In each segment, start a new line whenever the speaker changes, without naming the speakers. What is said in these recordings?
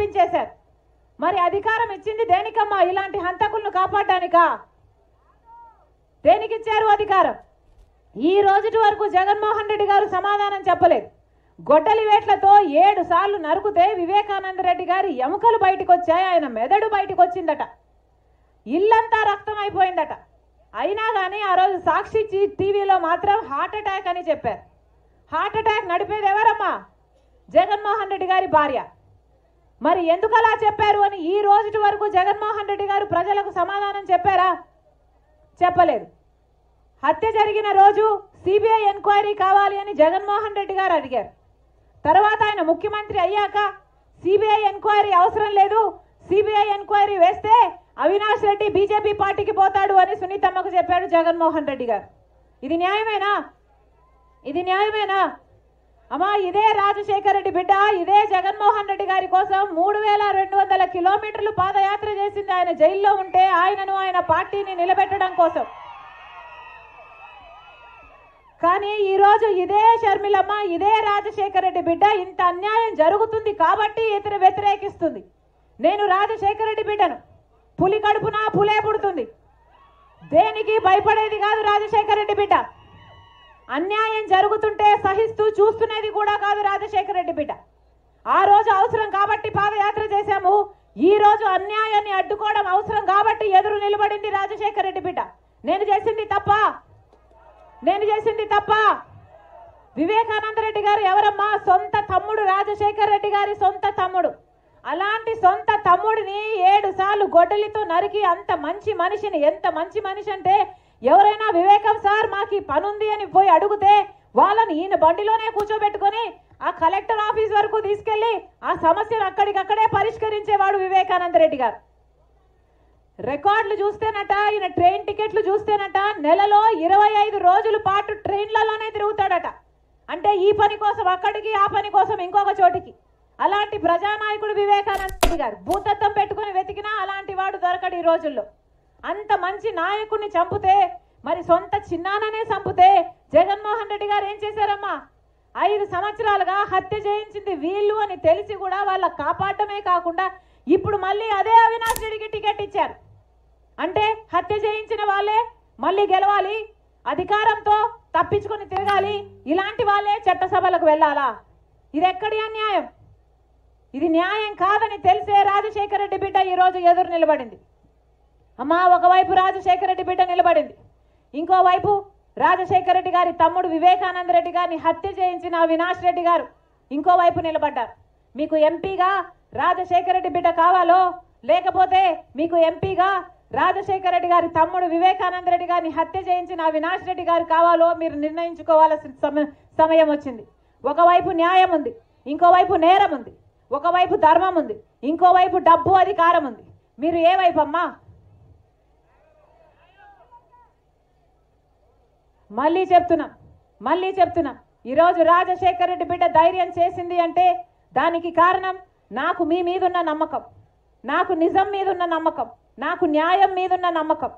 పంపించేశారు. మరి అధికారం ఇచ్చింది దేనికమ్మా? ఇలాంటి హంతకులను కాపాడడానికా? దేనికి ఇచ్చారు అధికారం? ఈ రోజుటి వరకు జగన్మోహన్ రెడ్డి గారు సమాధానం చెప్పలేదు. గొడ్డలి వేట్లతో 7 సార్లు నరుకుతే వివేకానంద రెడ్డి గారి ఎముకలు బయటకు వచ్చాయి, ఆయన మెదడు బయటకు వచ్చిందట, ఇల్లంతా రక్తం అయిపోయిందట. అయినా కానీ ఆ రోజు సాక్షి టీవీలో మాత్రం హార్ట్ అటాక్ అని చెప్పారు. హార్ట్ అటాక్ నడిపేది ఎవరమ్మా? జగన్మోహన్ రెడ్డి గారి భార్య. మరి ఎందుకు అలా చెప్పారు అని ఈ రోజుటి వరకు జగన్మోహన్ రెడ్డి గారు ప్రజలకు సమాధానం చెప్పారా? చెప్పలేదు. హత్య జరిగిన రోజు సిబిఐ ఎంక్వైరీ కావాలి అని జగన్మోహన్ రెడ్డి గారు అడిగారు. తర్వాత ఆయన ముఖ్యమంత్రి అయ్యాక సిబిఐ ఎంక్వైరీ అవసరం లేదు, సిబిఐ ఎంక్వైరీ వేస్తే అవినాష్ రెడ్డి బీజేపీ పార్టీకి పోతాడు అని సునీతమ్మకు చెప్పాడు జగన్మోహన్ రెడ్డి గారు. ఇది న్యాయమేనా? ఇది న్యాయమేనా? అమ్మా, ఇదే రాజశేఖర రెడ్డి బిడ్డ ఇదే జగన్మోహన్ రెడ్డి గారి కోసం 3200 కిలోమీటర్లు పాదయాత్ర చేసింది ఆయన జైల్లో ఉంటే, ఆయనను ఆయన పార్టీని నిలబెట్టడం కోసం. కానీ ఈరోజు ఇదే షర్మిలమ్మ, ఇదే రాజశేఖర రెడ్డి బిడ్డ ఇంత అన్యాయం జరుగుతుంది కాబట్టి ఇతను వ్యతిరేకిస్తుంది. నేను రాజశేఖర రెడ్డి బిడ్డను, పులి కడుపున పులే పుడుతుంది, దేనికి భయపడేది కాదు రాజశేఖర రెడ్డి బిడ్డ. అన్యాయం జరుగుతుంటే సహిస్తూ చూస్తున్నది కూడా కాదు రాజశేఖర రెడ్డి బిడ్డ. ఆ రోజు అవసరం కాబట్టి పాదయాత్ర చేశాము, ఈ రోజు అన్యాయాన్ని అడ్డుకోవడం అవసరం కాబట్టి ఎదురు నిలబడింది రాజశేఖర రెడ్డి బిడ్డ. నేను చేసింది తప్ప? నేను చేసింది తప్ప? వివేకానంద రెడ్డి గారు ఎవరమ్మా? సొంత తమ్ముడు, రాజశేఖర రెడ్డి గారి సొంత తమ్ముడు. అలాంటి సొంత తమ్ముడిని 7 సార్లు గొడ్డలితో నరికి అంత మంచి మనిషిని, ఎంత మంచి మనిషి అంటే ఎవరైనా వివేకం సార్ మాకు ఈ పని ఉంది అని పోయి అడిగితే వాళ్ళని ఈయన బండిలోనే కూర్చోబెట్టుకొని ఆ కలెక్టర్ ఆఫీస్ వరకు తీసుకెళ్లి ఆ సమస్యను అక్కడికక్కడే పరిష్కరించేవాడు వివేకానంద రెడ్డి గారు. రికార్డులు చూస్తేనట, ఈయన ట్రైన్ టికెట్లు చూస్తేనట నెలలో 25 రోజుల పాటు ట్రైన్లలోనే తిరుగుతాడట. అంటే ఈ పని కోసం అక్కడికి, ఆ పని కోసం ఇంకొక చోటికి. అలాంటి ప్రజానాయకుడు వివేకానంద రెడ్డి గారు. భూతత్వం పెట్టుకుని వెతికినా అలాంటి వాడు దొరకడు ఈ రోజుల్లో. అంత మంచి నాయకుడిని చంపితే, మరి సొంత చిన్నాననే చంపితే జగన్మోహన్ రెడ్డి గారు ఏం చేశారమ్మా? 5 సంవత్సరాలుగా హత్య చేయించింది వీళ్ళు అని తెలిసి కూడా వాళ్ళ కాపాడటమే కాకుండా ఇప్పుడు మళ్ళీ అదే అవినాష్ రెడ్డికి టికెట్ ఇచ్చారు. అంటే హత్య చేయించిన వాళ్ళే మళ్ళీ గెలవాలి, అధికారంతో తప్పించుకొని తిరగాలి, ఇలాంటి వాళ్ళే చట్టసభలకు వెళ్ళాలా? ఇది ఎక్కడి అన్యాయం? ఇది న్యాయం కాదని తెలిసే రాజశేఖర రెడ్డి బిడ్డ ఈరోజు ఎదురు నిలబడింది. అమ్మా, ఒకవైపు రాజశేఖర రెడ్డి బిడ్డ నిలబడింది, ఇంకోవైపు రాజశేఖర రెడ్డి గారి తమ్ముడు వివేకానంద రెడ్డి గారిని హత్య చేయించిన అవినాష్ రెడ్డి గారు ఇంకోవైపు నిలబడ్డారు. మీకు ఎంపీగా రాజశేఖర రెడ్డి బిడ్డ కావాలో, లేకపోతే మీకు ఎంపీగా రాజశేఖర రెడ్డి గారి తమ్ముడు వివేకానంద రెడ్డి గారిని హత్య చేయించిన అవినాష్ రెడ్డి గారు కావాలో మీరు నిర్ణయించుకోవాల్సిన సమయం వచ్చింది. ఒకవైపు న్యాయం ఉంది, ఇంకోవైపు నేరం ఉంది, ఒకవైపు ధర్మం ఉంది, ఇంకోవైపు డబ్బు అధికారం ఉంది. మీరు ఏ వైపు అమ్మా? మళ్ళీ చెప్తున్నా ఈరోజు రాజశేఖర రెడ్డి బిడ్డ ధైర్యం చేసింది అంటే దానికి కారణం నాకు మీ మీదున్న నమ్మకం, నాకు నిజం మీదున్న నమ్మకం, నాకు న్యాయం మీదున్న నమ్మకం.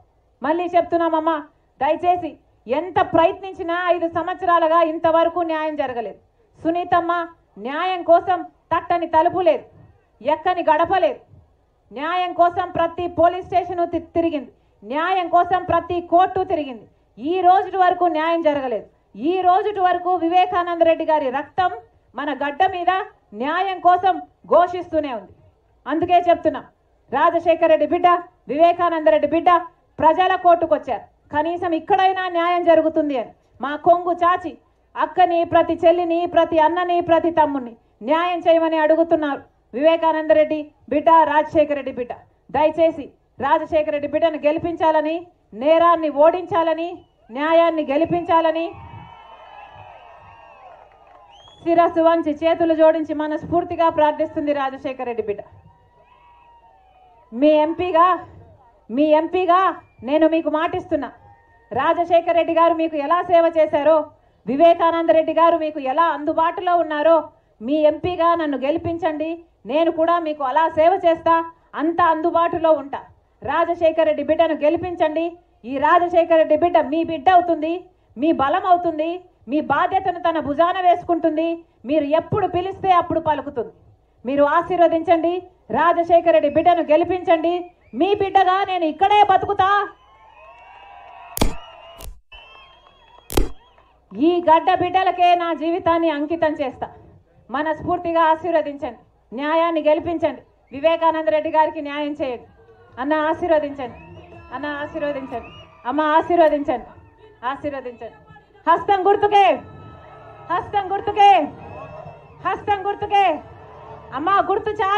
మళ్ళీ చెప్తున్నామమ్మా, దయచేసి ఎంత ప్రయత్నించినా 5 సంవత్సరాలుగా ఇంతవరకు న్యాయం జరగలేదు. సునీతమ్మ న్యాయం కోసం తట్టని తలుపు లేదు, ఎక్కని గడప లేదు. న్యాయం కోసం ప్రతి పోలీస్ స్టేషను తిరిగింది, న్యాయం కోసం ప్రతి కోర్టు తిరిగింది. ఈ రోజు వరకు న్యాయం జరగలేదు. ఈ రోజు వరకు వివేకానంద రెడ్డి గారి రక్తం మన గడ్డ మీద న్యాయం కోసం ఘోషిస్తూనే ఉంది. అందుకే చెప్తున్నా, రాజశేఖర రెడ్డి బిడ్డ, వివేకానంద రెడ్డి బిడ్డ ప్రజల కోర్టుకు వచ్చారు, కనీసం ఇక్కడైనా న్యాయం జరుగుతుంది అని. మా కొంగు చాచి అక్కని, ప్రతి చెల్లిని, ప్రతి అన్నని, ప్రతి తమ్ముని న్యాయం చేయమని అడుగుతున్నారు వివేకానంద రెడ్డి బిడ్డ, రాజశేఖర రెడ్డి బిడ్డ. దయచేసి రాజశేఖర రెడ్డి బిడ్డను గెలిపించాలని, నేరాన్ని ఓడించాలని, న్యాయాన్ని గెలిపించాలని శిరస్సు వంచి చేతులు జోడించి మనస్ఫూర్తిగా ప్రార్థిస్తుంది రాజశేఖర రెడ్డి బిడ్డ. మీ ఎంపీగా నేను మీకు మాటిస్తున్నా, రాజశేఖర రెడ్డి గారు మీకు ఎలా సేవ చేశారో, వివేకానంద రెడ్డి గారు మీకు ఎలా అందుబాటులో ఉన్నారో, మీ ఎంపీగా నన్ను గెలిపించండి, నేను కూడా మీకు అలా సేవ చేస్తా, అంత అందుబాటులో ఉంటా. రాజశేఖర రెడ్డి బిడ్డను గెలిపించండి. ఈ రాజశేఖర రెడ్డి బిడ్డ మీ బిడ్డ అవుతుంది, మీ బలం అవుతుంది, మీ బాధ్యతను తన భుజాన వేసుకుంటుంది. మీరు ఎప్పుడు పిలిస్తే అప్పుడు పలుకుతుంది. మీరు ఆశీర్వదించండి, రాజశేఖర రెడ్డి బిడ్డను గెలిపించండి. మీ బిడ్డగా నేను ఇక్కడే బతుకుతా, ఈ గడ్డ బిడ్డలకే నా జీవితాన్ని అంకితం చేస్తా. మనస్ఫూర్తిగా ఆశీర్వదించండి, న్యాయాన్ని గెలిపించండి, వివేకానంద రెడ్డి గారికి న్యాయం చేయండి. అన్న ఆశీర్వదించండి, అన్న ఆశీర్వదించండి, అమ్మ ఆశీర్వదించండి, ఆశీర్వదించండి. హస్తం గుర్తుకే, హస్తం గుర్తుకే, హస్తం గుర్తుకే. అమ్మ గుర్తు చాలా